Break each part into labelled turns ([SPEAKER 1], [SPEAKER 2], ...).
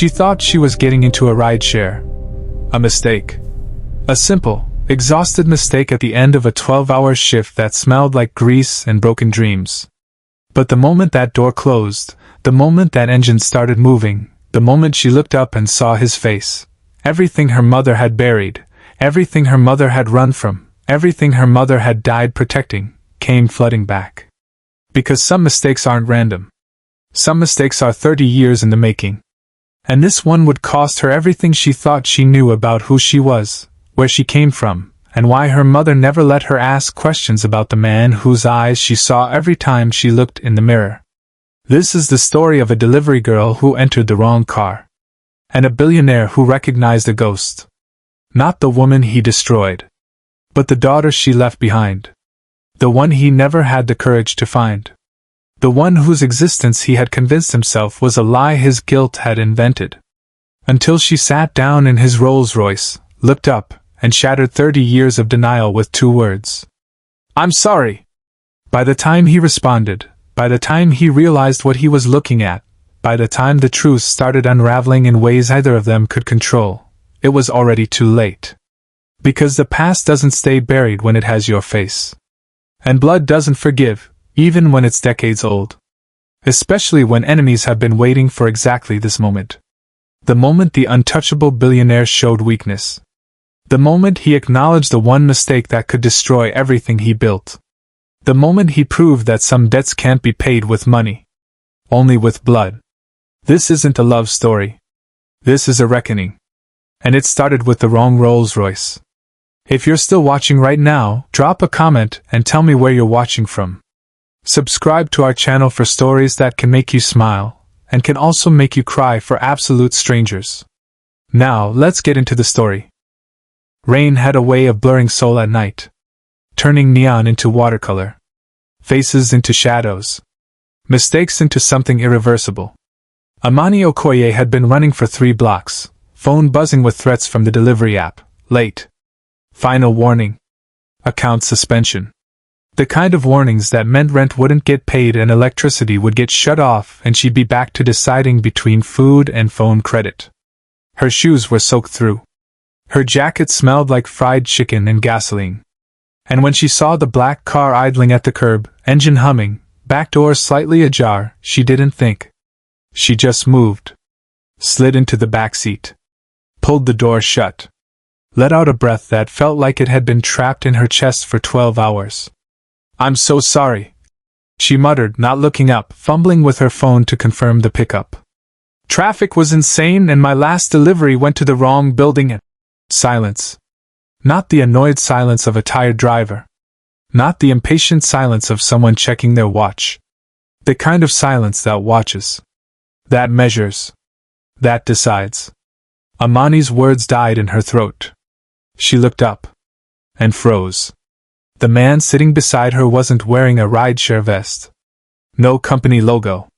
[SPEAKER 1] She thought she was getting into a rideshare. A mistake. A simple, exhausted mistake at the end of a 12-hour shift that smelled like grease and broken dreams. But the moment that door closed, the moment that engine started moving, the moment she looked up and saw his face, everything her mother had buried, everything her mother had run from, everything her mother had died protecting, came flooding back. Because some mistakes aren't random. Some mistakes are 30 years in the making. And this one would cost her everything she thought she knew about who she was, where she came from, and why her mother never let her ask questions about the man whose eyes she saw every time she looked in the mirror. This is the story of a delivery girl who entered the wrong car. And a billionaire who recognized a ghost. Not the woman he destroyed, but the daughter she left behind. The one he never had the courage to find. The one whose existence he had convinced himself was a lie his guilt had invented. Until she sat down in his Rolls-Royce, looked up, and shattered 30 years of denial with 2 words. "I'm sorry." By the time he responded, by the time he realized what he was looking at, by the time the truth started unraveling in ways either of them could control, it was already too late. Because the past doesn't stay buried when it has your face. And blood doesn't forgive, even when it's decades old. Especially when enemies have been waiting for exactly this moment. The moment the untouchable billionaire showed weakness. The moment he acknowledged the one mistake that could destroy everything he built. The moment he proved that some debts can't be paid with money. Only with blood. This isn't a love story. This is a reckoning. And it started with the wrong Rolls-Royce. If you're still watching right now, drop a comment and tell me where you're watching from. Subscribe to our channel for stories that can make you smile, and can also make you cry for absolute strangers. Now, let's get into the story. Rain had a way of blurring soul at night. Turning neon into watercolor. Faces into shadows. Mistakes into something irreversible. Amani Okoye had been running for 3 blocks, phone buzzing with threats from the delivery app. Late. Final warning. Account suspension. The kind of warnings that meant rent wouldn't get paid and electricity would get shut off and she'd be back to deciding between food and phone credit. Her shoes were soaked through. Her jacket smelled like fried chicken and gasoline. And when she saw the black car idling at the curb, engine humming, back door slightly ajar, she didn't think. She just moved. Slid into the back seat. Pulled the door shut. Let out a breath that felt like it had been trapped in her chest for 12 hours. "I'm so sorry," she muttered, not looking up, fumbling with her phone to confirm the pickup. "Traffic was insane and my last delivery went to the wrong building." Silence. Not the annoyed silence of a tired driver. Not the impatient silence of someone checking their watch. The kind of silence that watches. That measures. That decides. Amani's words died in her throat. She looked up. And froze. The man sitting beside her wasn't wearing a rideshare vest. No company logo.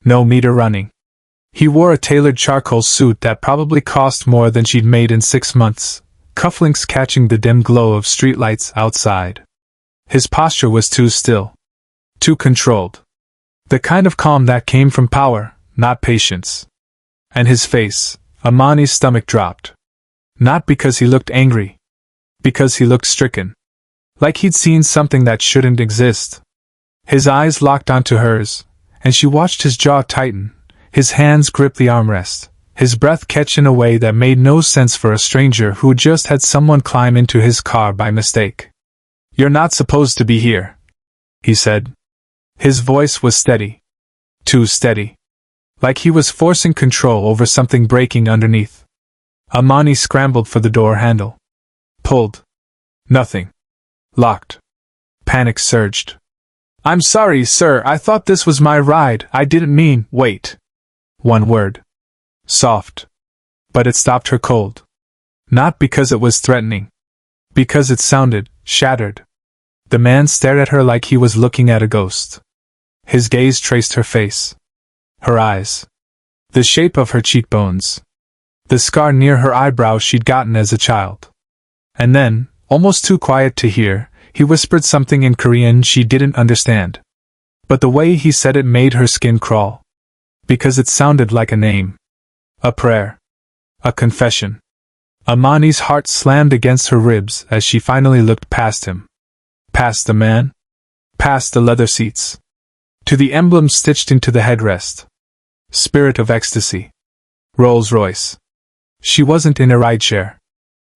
[SPEAKER 1] No meter running. He wore a tailored charcoal suit that probably cost more than she'd made in 6 months, cufflinks catching the dim glow of streetlights outside. His posture was too still. Too controlled. The kind of calm that came from power, not patience. And his face, Amani's stomach dropped. Not because he looked angry. Because he looked stricken. Like he'd seen something that shouldn't exist. His eyes locked onto hers, and she watched his jaw tighten, his hands grip the armrest, his breath catch in a way that made no sense for a stranger who just had someone climb into his car by mistake. "You're not supposed to be here," he said. His voice was steady. Too steady. Like he was forcing control over something breaking underneath. Amani scrambled for the door handle. Pulled. Nothing. Locked. Panic surged. "I'm sorry, sir, I thought this was my ride, I didn't mean." "Wait." One word. Soft. But it stopped her cold. Not because it was threatening. Because it sounded shattered. The man stared at her like he was looking at a ghost. His gaze traced her face. Her eyes. The shape of her cheekbones. The scar near her eyebrow she'd gotten as a child. And then, almost too quiet to hear, he whispered something in Korean she didn't understand. But the way he said it made her skin crawl. Because it sounded like a name. A prayer. A confession. Amani's heart slammed against her ribs as she finally looked past him. Past the man. Past the leather seats. To the emblem stitched into the headrest. Spirit of ecstasy. Rolls-Royce. She wasn't in a rideshare.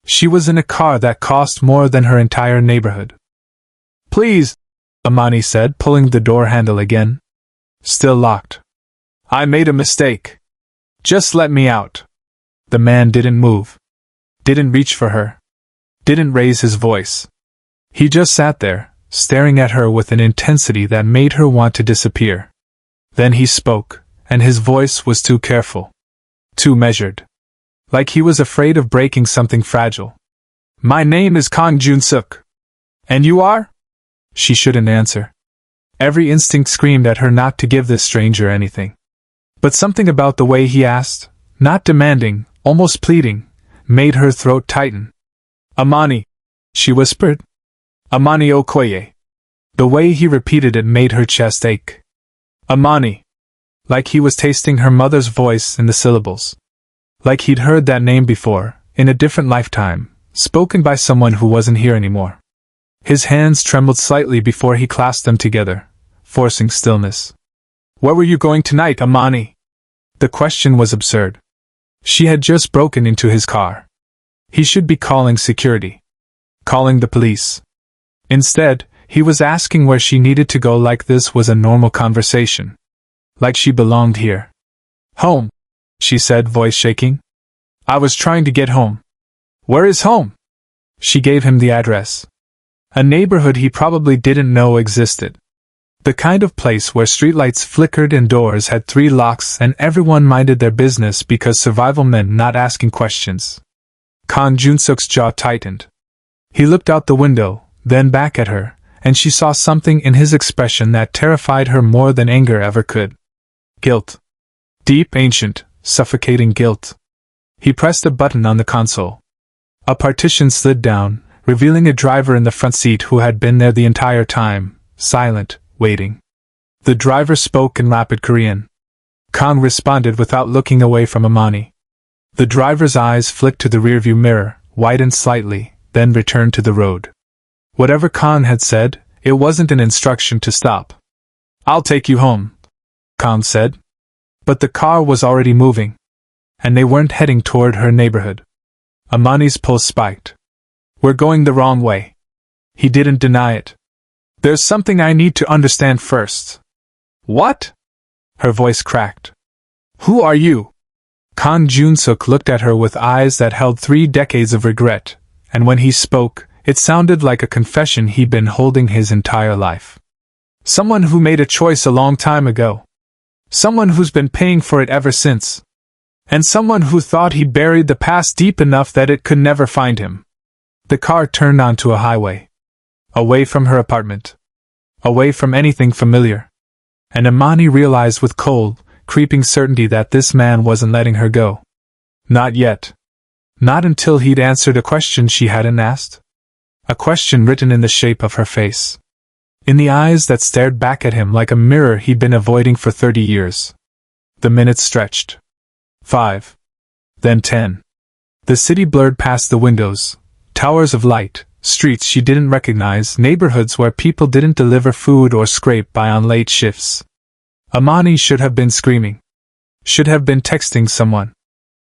[SPEAKER 1] She was in a car that cost more than her entire neighborhood. Please, Amani said, pulling the door handle again. Still locked. I made a mistake. Just let me out. The man didn't move. Didn't reach for her. Didn't raise his voice. He just sat there, staring at her with an intensity that made her want to disappear. Then he spoke, and his voice was too careful. Too measured. Like he was afraid of breaking something fragile. My name is Kang Jun-suk. And you are? She shouldn't answer. Every instinct screamed at her not to give this stranger anything. But something about the way he asked, not demanding, almost pleading, made her throat tighten. Amani, she whispered. Amani Okoye. The way he repeated it made her chest ache. Amani. Like he was tasting her mother's voice in the syllables. Like he'd heard that name before, in a different lifetime, spoken by someone who wasn't here anymore. His hands trembled slightly before he clasped them together, forcing stillness. Where were you going tonight, Amani? The question was absurd. She had just broken into his car. He should be calling security. Calling the police. Instead, he was asking where she needed to go like this was a normal conversation. Like she belonged here. Home, she said, voice shaking. I was trying to get home. Where is home? She gave him the address. A neighborhood he probably didn't know existed. The kind of place where streetlights flickered and doors had 3 locks and everyone minded their business because survival meant not asking questions. Kang Jun-suk's jaw tightened. He looked out the window, then back at her, and she saw something in his expression that terrified her more than anger ever could. Guilt. Deep, ancient, suffocating guilt. He pressed a button on the console. A partition slid down, revealing a driver in the front seat who had been there the entire time, silent, waiting. The driver spoke in rapid Korean. Kang responded without looking away from Amani. The driver's eyes flicked to the rearview mirror, widened slightly, then returned to the road. Whatever Kang had said, it wasn't an instruction to stop. I'll take you home, Kang said. But the car was already moving. And they weren't heading toward her neighborhood. Amani's pulse spiked. We're going the wrong way. He didn't deny it. There's something I need to understand first. What? Her voice cracked. Who are you? Kang Jun-suk looked at her with eyes that held 3 decades of regret, and when he spoke, it sounded like a confession he'd been holding his entire life. Someone who made a choice a long time ago. Someone who's been paying for it ever since. And someone who thought he buried the past deep enough that it could never find him. The car turned onto a highway. Away from her apartment. Away from anything familiar. And Amani realized with cold, creeping certainty that this man wasn't letting her go. Not yet. Not until he'd answered a question she hadn't asked. A question written in the shape of her face. In the eyes that stared back at him like a mirror he'd been avoiding for 30 years. The minutes stretched. 5. Then 10. The city blurred past the windows. Towers of light, streets she didn't recognize, neighborhoods where people didn't deliver food or scrape by on late shifts. Amani should have been screaming. Should have been texting someone.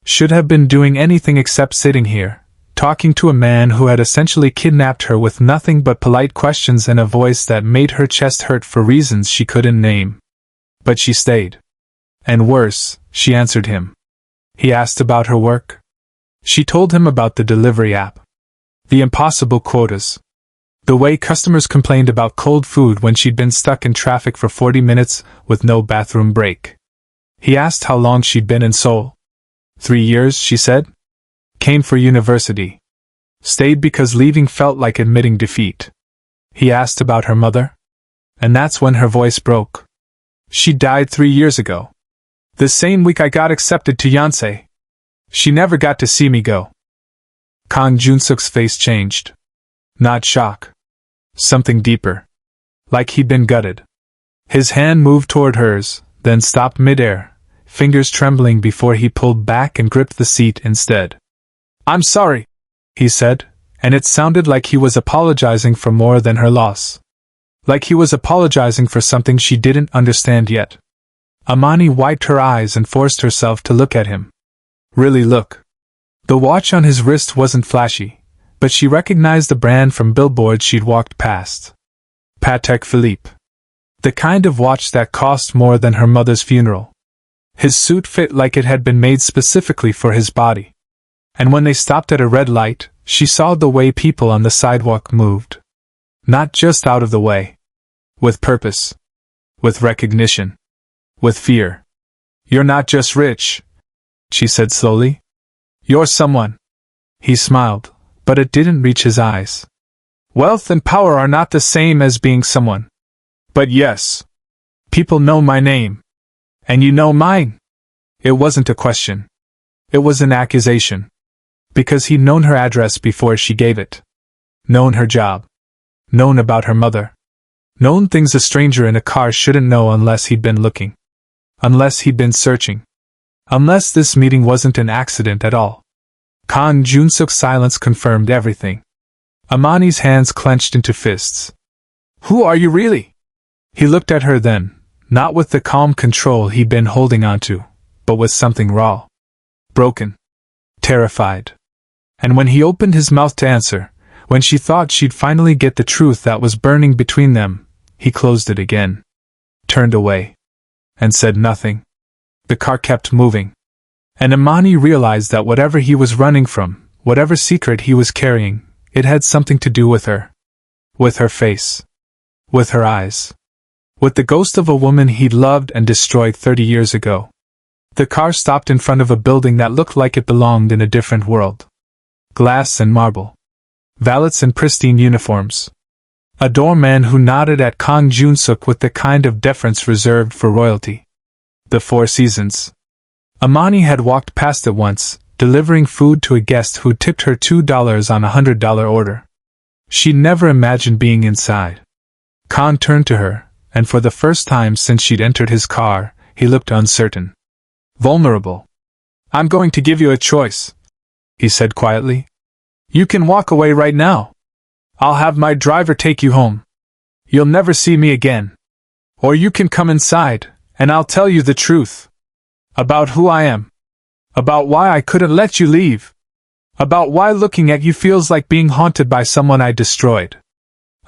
[SPEAKER 1] Should have been doing anything except sitting here, talking to a man who had essentially kidnapped her with nothing but polite questions and a voice that made her chest hurt for reasons she couldn't name. But she stayed. And worse, she answered him. He asked about her work. She told him about the delivery app. The impossible quotas. The way customers complained about cold food when she'd been stuck in traffic for 40 minutes with no bathroom break. He asked how long she'd been in Seoul. 3 years, she said. Came for university. Stayed because leaving felt like admitting defeat. He asked about her mother. And that's when her voice broke. She died 3 years ago. The same week I got accepted to Yonsei. She never got to see me go. Kang Jun-suk's face changed. Not shock. Something deeper. Like he'd been gutted. His hand moved toward hers, then stopped midair, fingers trembling before he pulled back and gripped the seat instead. "I'm sorry," he said, and it sounded like he was apologizing for more than her loss. Like he was apologizing for something she didn't understand yet. Amani wiped her eyes and forced herself to look at him. Really look. The watch on his wrist wasn't flashy, but she recognized the brand from billboards she'd walked past. Patek Philippe. The kind of watch that cost more than her mother's funeral. His suit fit like it had been made specifically for his body. And when they stopped at a red light, she saw the way people on the sidewalk moved. Not just out of the way. With purpose. With recognition. With fear. "You're not just rich," she said slowly. "You're someone." He smiled, but it didn't reach his eyes. "Wealth and power are not the same as being someone. But yes. People know my name. And you know mine." It wasn't a question. It was an accusation. Because he'd known her address before she gave it. Known her job. Known about her mother. Known things a stranger in a car shouldn't know unless he'd been looking. Unless he'd been searching. Unless this meeting wasn't an accident at all. Kang Jun-suk's silence confirmed everything. Amani's hands clenched into fists. "Who are you really?" He looked at her then, not with the calm control he'd been holding onto, but with something raw. Broken. Terrified. And when he opened his mouth to answer, when she thought she'd finally get the truth that was burning between them, he closed it again. Turned away. And said nothing. The car kept moving. And Amani realized that whatever he was running from, whatever secret he was carrying, it had something to do with her. With her face. With her eyes. With the ghost of a woman he'd loved and destroyed 30 years ago. The car stopped in front of a building that looked like it belonged in a different world. Glass and marble. Valets in pristine uniforms. A doorman who nodded at Kang Jun-suk with the kind of deference reserved for royalty. The Four Seasons. Amani had walked past it once, delivering food to a guest who tipped her $2 on a $100 order. She'd never imagined being inside. Kang turned to her, and for the first time since she'd entered his car, he looked uncertain. Vulnerable. "I'm going to give you a choice," he said quietly. "You can walk away right now. I'll have my driver take you home. You'll never see me again. Or you can come inside, and I'll tell you the truth. About who I am. About why I couldn't let you leave. About why looking at you feels like being haunted by someone I destroyed."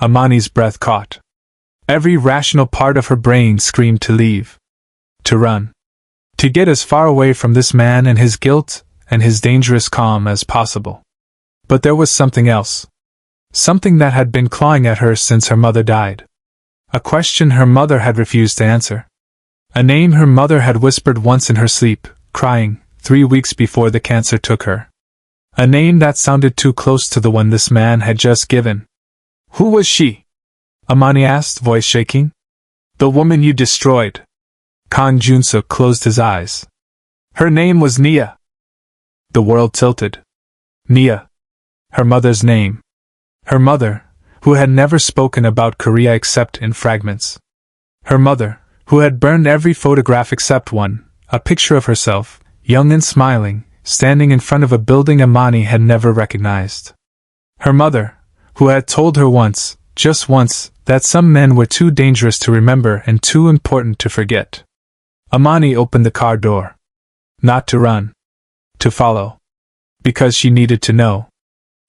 [SPEAKER 1] Amani's breath caught. Every rational part of her brain screamed to leave. To run. To get as far away from this man and his guilt and his dangerous calm as possible. But there was something else. Something that had been clawing at her since her mother died. A question her mother had refused to answer. A name her mother had whispered once in her sleep, crying, 3 weeks before the cancer took her. A name that sounded too close to the one this man had just given. "Who was she?" Amani asked, voice shaking. "The woman you destroyed." Kang Jun-suk closed his eyes. "Her name was Nia." The world tilted. Nia. Her mother's name. Her mother, who had never spoken about Korea except in fragments. Her mother, who had burned every photograph except one, a picture of herself, young and smiling, standing in front of a building Amani had never recognized. Her mother, who had told her once, just once, that some men were too dangerous to remember and too important to forget. Amani opened the car door. Not to run. To follow. Because she needed to know.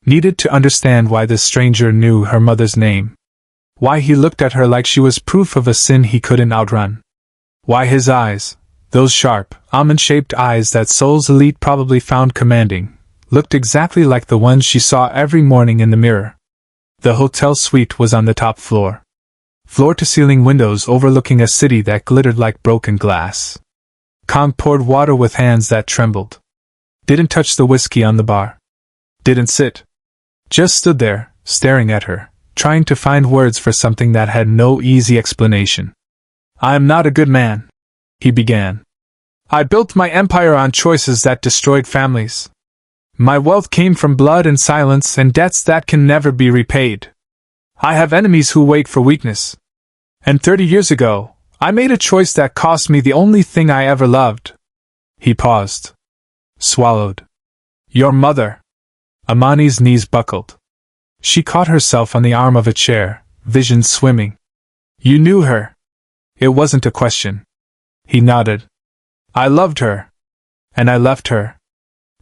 [SPEAKER 1] Needed to understand why this stranger knew her mother's name. Why he looked at her like she was proof of a sin he couldn't outrun. Why his eyes, those sharp, almond-shaped eyes that Seoul's elite probably found commanding, looked exactly like the ones she saw every morning in the mirror. The hotel suite was on the top floor. Floor-to-ceiling windows overlooking a city that glittered like broken glass. Kang poured water with hands that trembled. Didn't touch the whiskey on the bar. Didn't sit. Just stood there, staring at her, trying to find words for something that had no easy explanation. "I am not a good man," he began. "I built my empire on choices that destroyed families. My wealth came from blood and silence and debts that can never be repaid. I have enemies who wait for weakness. And 30 years ago, I made a choice that cost me the only thing I ever loved, He paused. Swallowed. Your mother. Amani's knees buckled. She caught herself on the arm of a chair, vision swimming. You knew her. It wasn't a question. He nodded. I loved her. And I left her.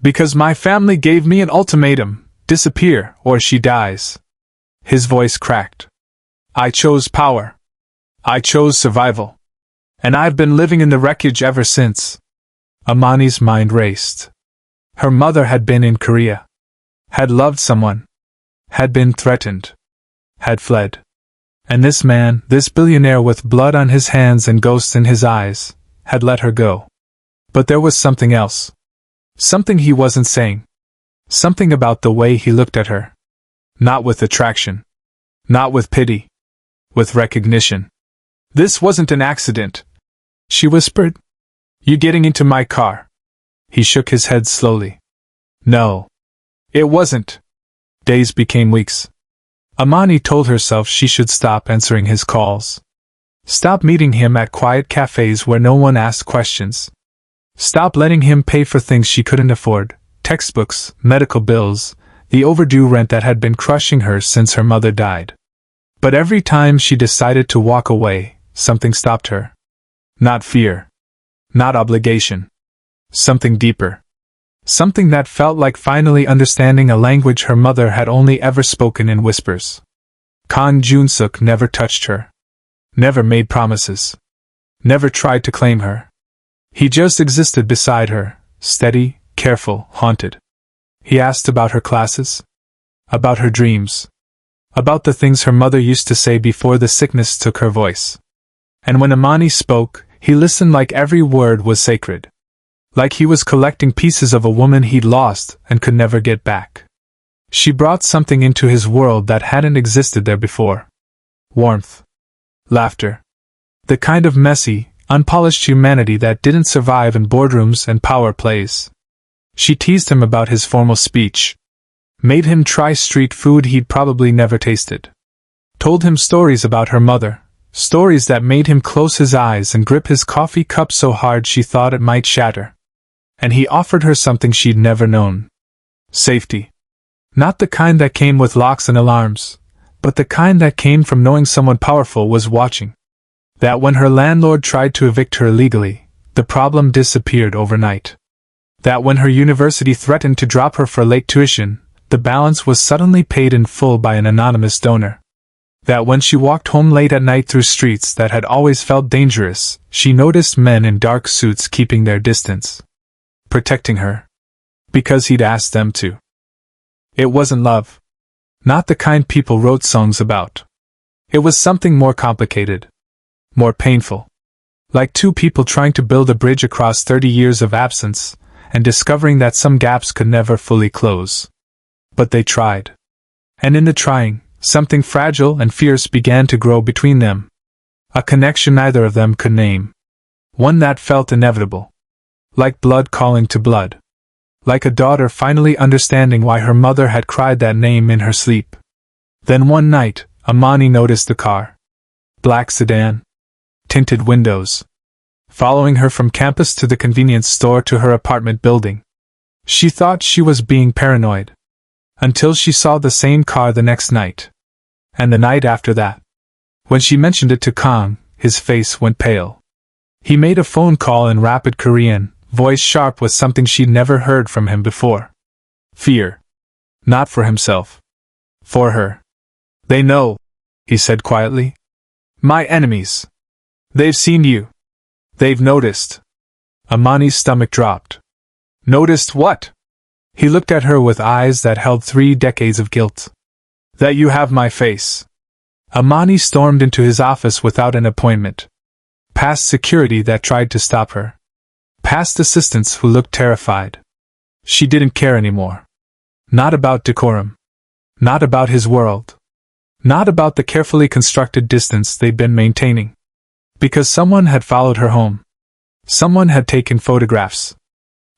[SPEAKER 1] Because my family gave me an ultimatum, disappear or she dies. His voice cracked. I chose power. I chose survival. And I've been living in the wreckage ever since. Amani's mind raced. Her mother had been in Korea. Had loved someone. Had been threatened. Had fled. And this man, this billionaire with blood on his hands and ghosts in his eyes, had let her go. But there was something else. Something he wasn't saying. Something about the way he looked at her. Not with attraction. Not with pity. With recognition. This wasn't an accident, she whispered. You getting into my car? He shook his head slowly. No. It wasn't. Days became weeks. Amani told herself she should stop answering his calls. Stop meeting him at quiet cafes where no one asked questions. Stop letting him pay for things she couldn't afford, textbooks, medical bills, the overdue rent that had been crushing her since her mother died. But every time she decided to walk away, something stopped her. Not fear. Not obligation. Something deeper. Something that felt like finally understanding a language her mother had only ever spoken in whispers. Kang Jun-suk never touched her. Never made promises. Never tried to claim her. He just existed beside her, steady, careful, haunted. He asked about her classes. About her dreams. About the things her mother used to say before the sickness took her voice. And when Amani spoke, he listened like every word was sacred. Like he was collecting pieces of a woman he'd lost and could never get back. She brought something into his world that hadn't existed there before. Warmth. Laughter. The kind of messy, unpolished humanity that didn't survive in boardrooms and power plays. She teased him about his formal speech. Made him try street food he'd probably never tasted. Told him stories about her mother. Stories that made him close his eyes and grip his coffee cup so hard she thought it might shatter. And he offered her something she'd never known. Safety. Not the kind that came with locks and alarms, but the kind that came from knowing someone powerful was watching. That when her landlord tried to evict her illegally, the problem disappeared overnight. That when her university threatened to drop her for late tuition, the balance was suddenly paid in full by an anonymous donor. That when she walked home late at night through streets that had always felt dangerous, she noticed men in dark suits keeping their distance. Protecting her. Because he'd asked them to. It wasn't love. Not the kind people wrote songs about. It was something more complicated. More painful. Like two people trying to build a bridge across 30 years of absence, and discovering that some gaps could never fully close. But they tried. And in the trying, something fragile and fierce began to grow between them. A connection neither of them could name. One that felt inevitable. Like blood calling to blood. Like a daughter finally understanding why her mother had cried that name in her sleep. Then one night, Amani noticed the car. Black sedan. Tinted windows. Following her from campus to the convenience store to her apartment building. She thought she was being paranoid. Until she saw the same car the next night. And the night after that. When she mentioned it to Kang, his face went pale. He made a phone call in rapid Korean, voice sharp with something she'd never heard from him before. Fear. Not for himself. For her. They know, he said quietly. My enemies. They've seen you. They've noticed. Amani's stomach dropped. Noticed what? He looked at her with eyes that held 3 decades of guilt. That you have my face. Amani stormed into his office without an appointment. Past security that tried to stop her. Past assistants who looked terrified. She didn't care anymore. Not about decorum. Not about his world. Not about the carefully constructed distance they'd been maintaining. Because someone had followed her home. Someone had taken photographs.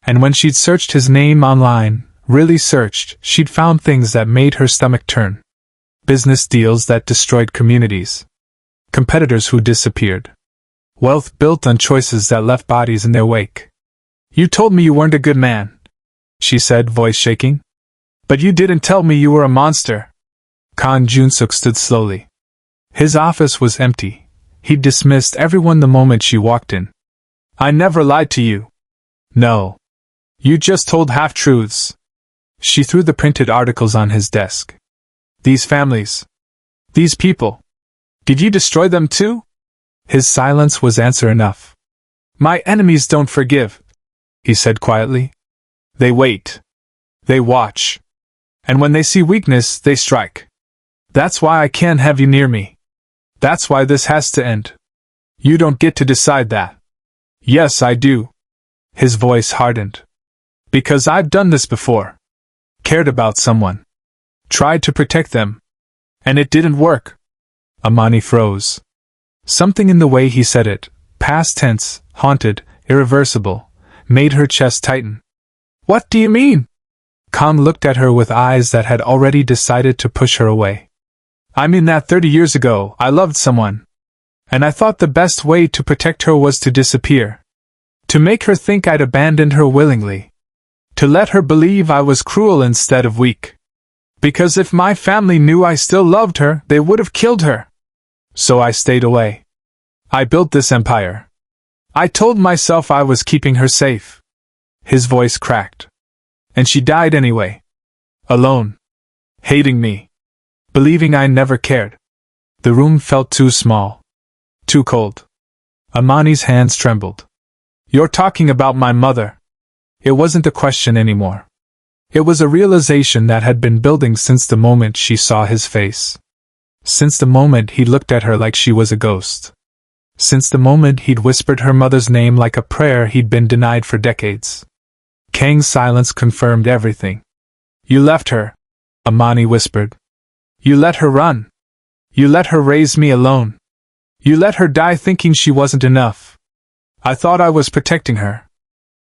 [SPEAKER 1] And when she'd searched his name online, really searched, she'd found things that made her stomach turn. Business deals that destroyed communities. Competitors who disappeared. Wealth built on choices that left bodies in their wake. You told me you weren't a good man, she said, voice shaking. But you didn't tell me you were a monster. Kang Jun-suk stood slowly. His office was empty. He'd dismissed everyone the moment she walked in. I never lied to you. No. You just told half-truths. She threw the printed articles on his desk. These families. These people. Did you destroy them too? His silence was answer enough. My enemies don't forgive, he said quietly. They wait. They watch. And when they see weakness, they strike. That's why I can't have you near me. That's why this has to end. You don't get to decide that. Yes, I do. His voice hardened. Because I've done this before. Cared about someone. Tried to protect them. And it didn't work. Amani froze. Something in the way he said it, past tense, haunted, irreversible, made her chest tighten. What do you mean? Kang looked at her with eyes that had already decided to push her away. I mean that 30 years ago, I loved someone. And I thought the best way to protect her was to disappear. To make her think I'd abandoned her willingly. To let her believe I was cruel instead of weak. Because if my family knew I still loved her, they would have killed her. So I stayed away. I built this empire. I told myself I was keeping her safe. His voice cracked. And she died anyway. Alone. Hating me. Believing I never cared. The room felt too small. Too cold. Amani's hands trembled. You're talking about my mother. It wasn't a question anymore. It was a realization that had been building since the moment she saw his face. Since the moment he looked at her like she was a ghost. Since the moment he'd whispered her mother's name like a prayer he'd been denied for decades. Kang's silence confirmed everything. You left her, Amani whispered. You let her run. You let her raise me alone. You let her die thinking she wasn't enough. I thought I was protecting her.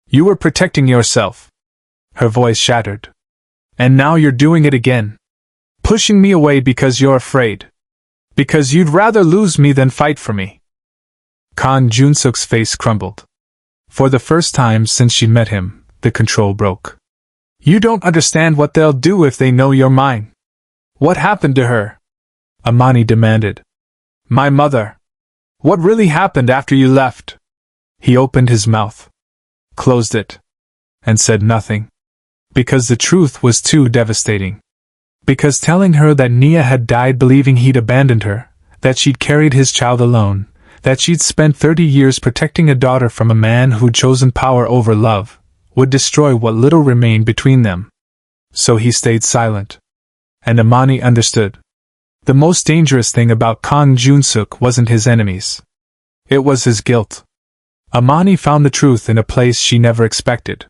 [SPEAKER 1] You were protecting yourself. Her voice shattered. And now you're doing it again. Pushing me away because you're afraid. Because you'd rather lose me than fight for me. Kang Jun-suk's face crumbled. For the first time since she'd met him, the control broke. You don't understand what they'll do if they know you're mine. What happened to her? Amani demanded. My mother. What really happened after you left? He opened his mouth. Closed it. And said nothing. Because the truth was too devastating. Because telling her that Nia had died believing he'd abandoned her, that she'd carried his child alone, that she'd spent 30 years protecting a daughter from a man who'd chosen power over love, would destroy what little remained between them. So he stayed silent. And Amani understood. The most dangerous thing about Kang Jun-suk wasn't his enemies. It was his guilt. Amani found the truth in a place she never expected.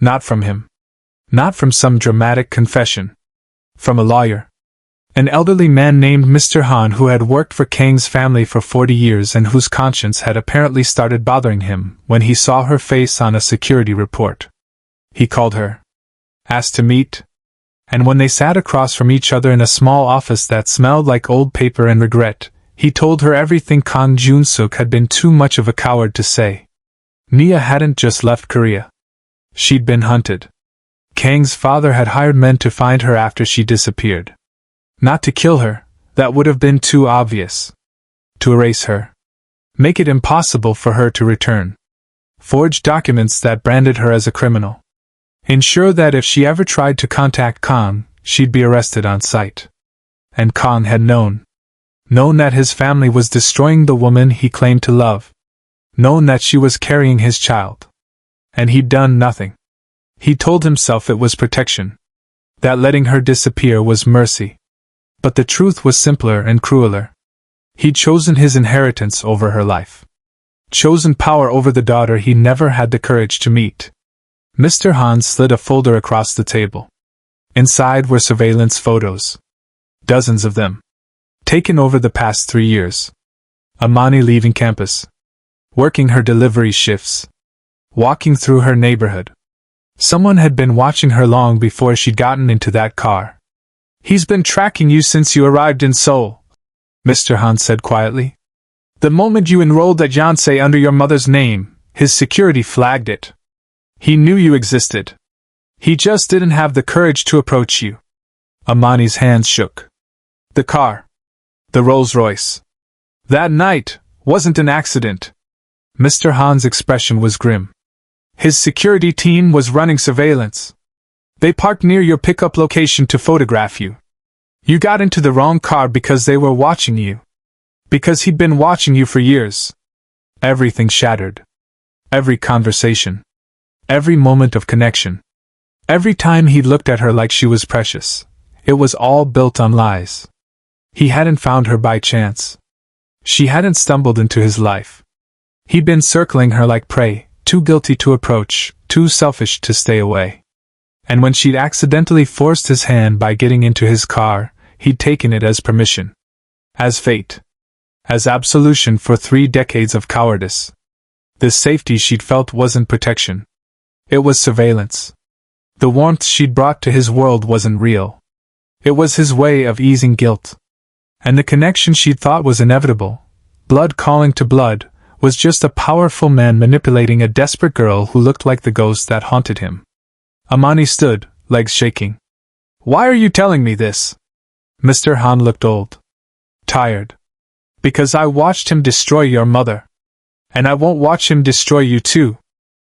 [SPEAKER 1] Not from him. Not from some dramatic confession. From a lawyer. An elderly man named Mr. Han who had worked for Kang's family for 40 years and whose conscience had apparently started bothering him when he saw her face on a security report. He called her. Asked to meet. And when they sat across from each other in a small office that smelled like old paper and regret, he told her everything Kang Jun-suk had been too much of a coward to say. Nia hadn't just left Korea. She'd been hunted. Kang's father had hired men to find her after she disappeared. Not to kill her, that would have been too obvious. To erase her. Make it impossible for her to return. Forge documents that branded her as a criminal. Ensure that if she ever tried to contact Kang, she'd be arrested on sight. And Kang had known. Known that his family was destroying the woman he claimed to love. Known that she was carrying his child. And he'd done nothing. He told himself it was protection. That letting her disappear was mercy. But the truth was simpler and crueler. He'd chosen his inheritance over her life. Chosen power over the daughter he never had the courage to meet. Mr. Han slid a folder across the table. Inside were surveillance photos. Dozens of them. Taken over the past 3 years. Amani leaving campus. Working her delivery shifts. Walking through her neighborhood. Someone had been watching her long before she'd gotten into that car. He's been tracking you since you arrived in Seoul, Mr. Han said quietly. The moment you enrolled at Yonsei under your mother's name, his security flagged it. He knew you existed. He just didn't have the courage to approach you. Amani's hands shook. The car. The Rolls-Royce. That night wasn't an accident. Mr. Han's expression was grim. His security team was running surveillance. They parked near your pickup location to photograph you. You got into the wrong car because they were watching you. Because he'd been watching you for years. Everything shattered. Every conversation. Every moment of connection. Every time he looked at her like she was precious. It was all built on lies. He hadn't found her by chance. She hadn't stumbled into his life. He'd been circling her like prey, too guilty to approach, too selfish to stay away. And when she'd accidentally forced his hand by getting into his car, he'd taken it as permission. As fate. As absolution for 3 decades of cowardice. This safety she'd felt wasn't protection. It was surveillance. The warmth she'd brought to his world wasn't real. It was his way of easing guilt. And the connection she'd thought was inevitable, blood calling to blood, was just a powerful man manipulating a desperate girl who looked like the ghost that haunted him. Amani stood, legs shaking. Why are you telling me this? Mr. Han looked old. Tired. Because I watched him destroy your mother. And I won't watch him destroy you too.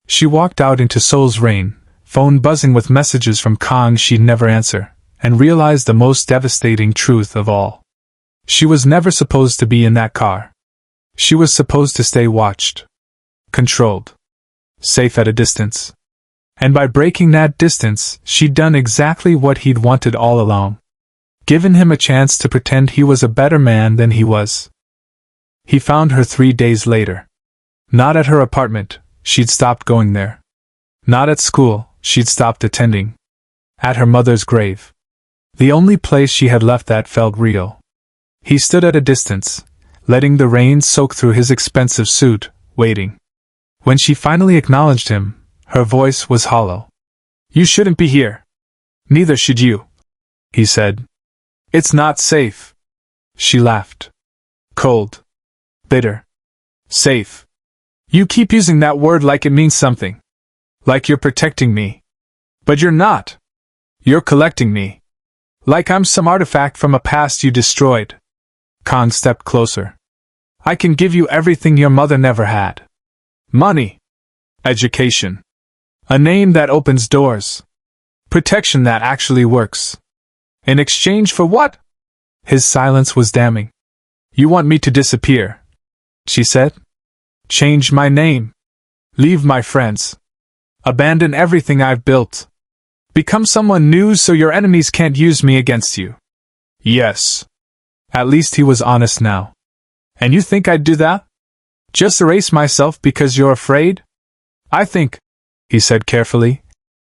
[SPEAKER 1] She walked out into Seoul's rain, phone buzzing with messages from Kang she'd never answer, and realized the most devastating truth of all. She was never supposed to be in that car. She was supposed to stay watched. Controlled. Safe at a distance. And by breaking that distance, she'd done exactly what he'd wanted all along. Given him a chance to pretend he was a better man than he was. He found her 3 days later. Not at her apartment, she'd stopped going there. Not at school, she'd stopped attending. At her mother's grave. The only place she had left that felt real. He stood at a distance, letting the rain soak through his expensive suit, waiting. When she finally acknowledged him, her voice was hollow. You shouldn't be here. Neither should you, he said. It's not safe. She laughed. Cold. Bitter. Safe. You keep using that word like it means something. Like you're protecting me. But you're not. You're collecting me. Like I'm some artifact from a past you destroyed. Kang stepped closer. I can give you everything your mother never had. Money. Education. A name that opens doors. Protection that actually works. In exchange for what? His silence was damning. You want me to disappear? She said. Change my name. Leave my friends. Abandon everything I've built. Become someone new so your enemies can't use me against you. Yes. At least he was honest now. And you think I'd do that? Just erase myself because you're afraid? I think, he said carefully,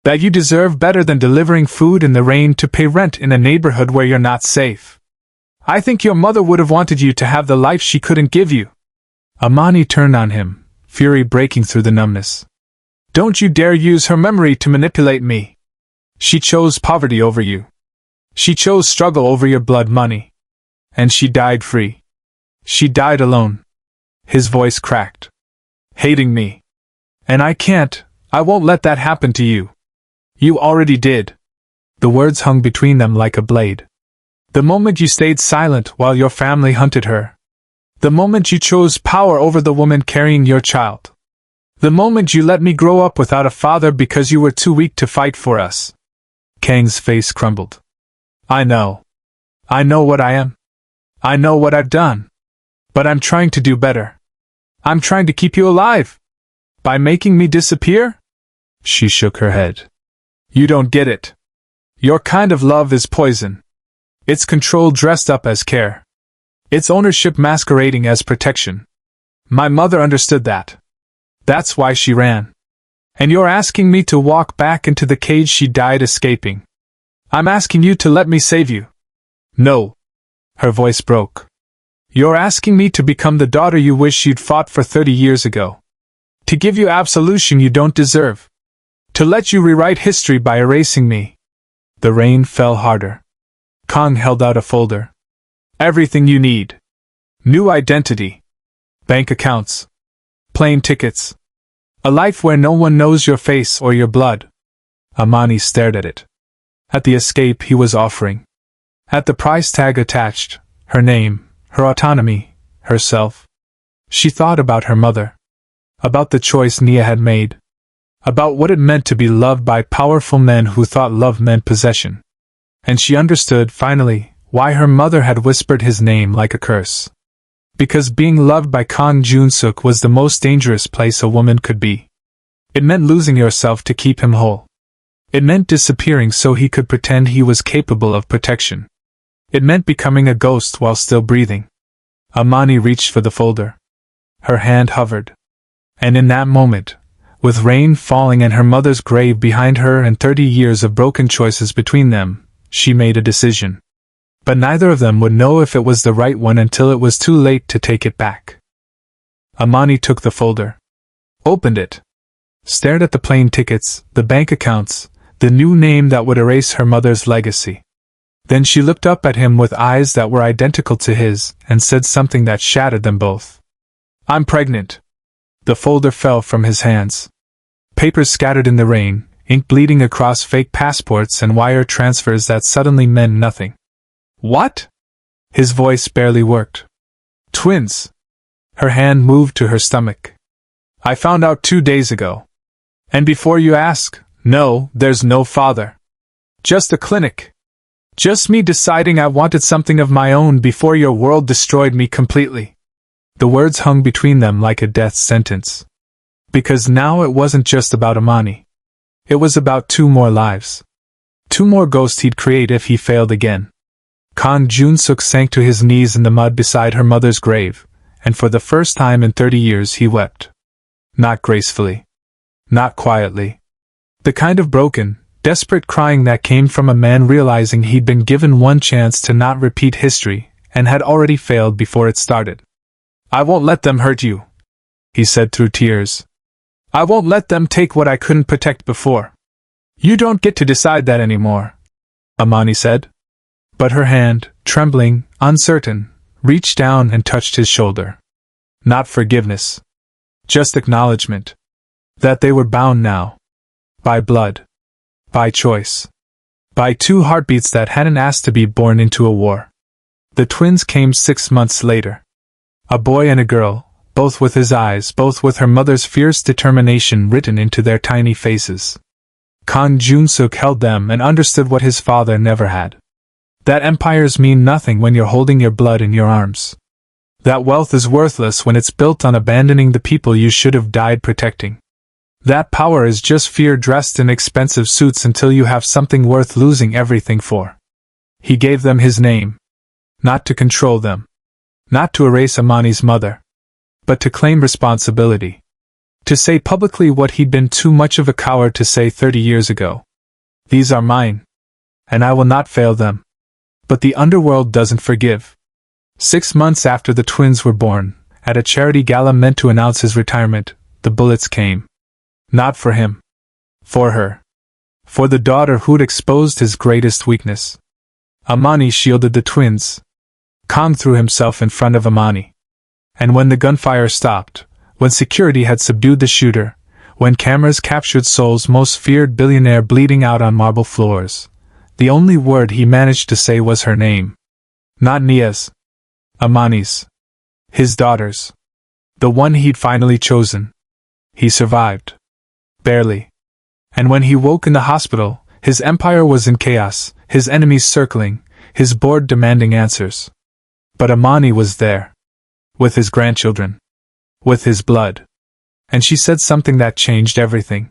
[SPEAKER 1] that you deserve better than delivering food in the rain to pay rent in a neighborhood where you're not safe. I think your mother would have wanted you to have the life she couldn't give you. Amani turned on him, fury breaking through the numbness. Don't you dare use her memory to manipulate me. She chose poverty over you. She chose struggle over your blood money. And she died free. She died alone. His voice cracked. Hating me. And I won't let that happen to you. You already did. The words hung between them like a blade. The moment you stayed silent while your family hunted her. The moment you chose power over the woman carrying your child. The moment you let me grow up without a father because you were too weak to fight for us. Kang's face crumbled. I know. I know what I am. I know what I've done. But I'm trying to do better. I'm trying to keep you alive. By making me disappear? She shook her head. You don't get it. Your kind of love is poison. It's control dressed up as care. It's ownership masquerading as protection. My mother understood that. That's why she ran. And you're asking me to walk back into the cage she died escaping. I'm asking you to let me save you. No. Her voice broke. You're asking me to become the daughter you wish you'd fought for 30 years ago. To give you absolution you don't deserve. To let you rewrite history by erasing me. The rain fell harder. Kang held out a folder. Everything you need. New identity. Bank accounts. Plane tickets. A life where no one knows your face or your blood. Amani stared at it. At the escape he was offering. At the price tag attached, her name, her autonomy, herself. She thought about her mother. About the choice Nia had made. About what it meant to be loved by powerful men who thought love meant possession. And she understood, finally, why her mother had whispered his name like a curse. Because being loved by Kang Jun-suk was the most dangerous place a woman could be. It meant losing yourself to keep him whole. It meant disappearing so he could pretend he was capable of protection. It meant becoming a ghost while still breathing. Amani reached for the folder. Her hand hovered. And in that moment, with rain falling and her mother's grave behind her and 30 years of broken choices between them, she made a decision. But neither of them would know if it was the right one until it was too late to take it back. Amani took the folder. Opened it. Stared at the plane tickets, the bank accounts, the new name that would erase her mother's legacy. Then she looked up at him with eyes that were identical to his, and said something that shattered them both. "I'm pregnant." The folder fell from his hands. Papers scattered in the rain, ink bleeding across fake passports and wire transfers that suddenly meant nothing. "What?" His voice barely worked. "Twins." Her hand moved to her stomach. "I found out 2 days ago. And before you ask, no, there's no father. Just a clinic. Just me deciding I wanted something of my own before your world destroyed me completely." The words hung between them like a death sentence. Because now it wasn't just about Amani. It was about 2 more lives. 2 more ghosts he'd create if he failed again. Kang Jun-suk sank to his knees in the mud beside her mother's grave, and for the first time in 30 years he wept. Not gracefully. Not quietly. The kind of broken, desperate crying that came from a man realizing he'd been given one chance to not repeat history, and had already failed before it started. "I won't let them hurt you," he said through tears. "I won't let them take what I couldn't protect before." "You don't get to decide that anymore," Amani said. But her hand, trembling, uncertain, reached down and touched his shoulder. Not forgiveness. Just acknowledgement. That they were bound now. By blood. By choice. By 2 heartbeats that hadn't asked to be born into a war. The twins came 6 months later. A boy and a girl, both with his eyes, both with her mother's fierce determination written into their tiny faces. Kang Jun-suk held them and understood what his father never had. That empires mean nothing when you're holding your blood in your arms. That wealth is worthless when it's built on abandoning the people you should have died protecting. That power is just fear dressed in expensive suits until you have something worth losing everything for. He gave them his name. Not to control them. Not to erase Amani's mother. But to claim responsibility. To say publicly what he'd been too much of a coward to say 30 years ago. "These are mine. And I will not fail them." But the underworld doesn't forgive. 6 months after the twins were born, at a charity gala meant to announce his retirement, the bullets came. Not for him. For her. For the daughter who'd exposed his greatest weakness. Amani shielded the twins. Kang threw himself in front of Amani. And when the gunfire stopped, when security had subdued the shooter, when cameras captured Seoul's most feared billionaire bleeding out on marble floors, the only word he managed to say was her name. Not Nia's. Amani's. His daughter's. The one he'd finally chosen. He survived. Barely. And when he woke in the hospital, his empire was in chaos, his enemies circling, his board demanding answers. But Amani was there. With his grandchildren. With his blood. And she said something that changed everything.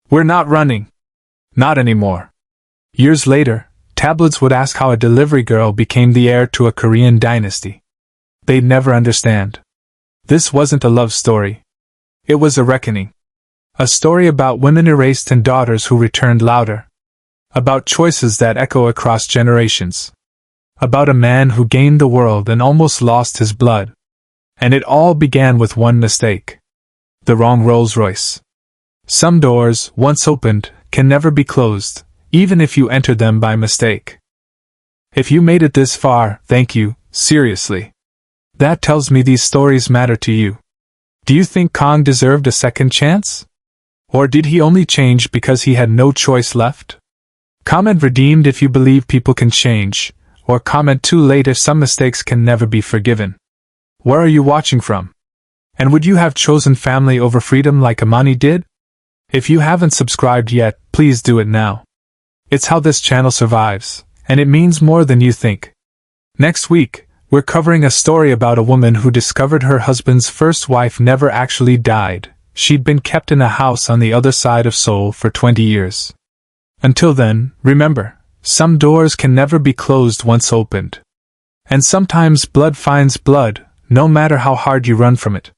[SPEAKER 1] "We're not running. Not anymore." Years later, tabloids would ask how a delivery girl became the heir to a Korean dynasty. They'd never understand. This wasn't a love story. It was a reckoning. A story about women erased and daughters who returned louder. About choices that echo across generations. About a man who gained the world and almost lost his blood. And it all began with one mistake. The wrong Rolls-Royce. Some doors, once opened, can never be closed, even if you entered them by mistake. If you made it this far, thank you, seriously. That tells me these stories matter to you. Do you think Kang deserved a second chance? Or did he only change because he had no choice left? Comment redeemed if you believe people can change, or comment too late if some mistakes can never be forgiven. Where are you watching from? And would you have chosen family over freedom like Amani did? If you haven't subscribed yet, please do it now. It's how this channel survives, and it means more than you think. Next week, we're covering a story about a woman who discovered her husband's first wife never actually died. She'd been kept in a house on the other side of Seoul for 20 years. Until then, remember, some doors can never be closed once opened. And sometimes blood finds blood, no matter how hard you run from it.